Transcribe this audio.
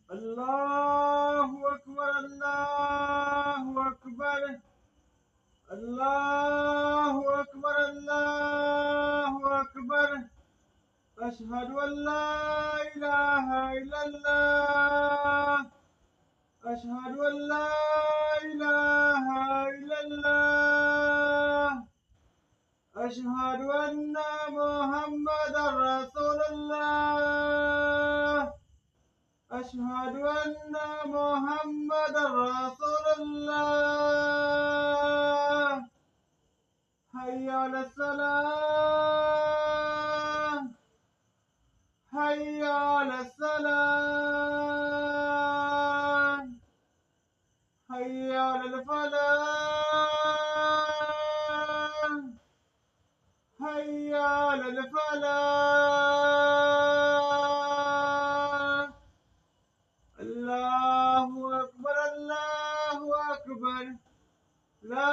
अल्लाहु अकबर, अल्लाहु अकबर, अल्लाहु अकबर, अल्लाहु अकबर। अशहदु अल्ला इलाहा इल्लल्लाह, अशहदु अल्ला इलाहा इल्लल्लाह, अशहदु अन्ना मुहम्मदर रसूलुल्लाह, अशहदु अन्ना मुहम्मदर रसूलुल्लाह। हय्या अलस सलाह, हय्या अलस सलाह, हय्या अलल फलाह, हय्या अलल फलाह। अल्लाहु अकबर, अल्लाहु अकबर। ला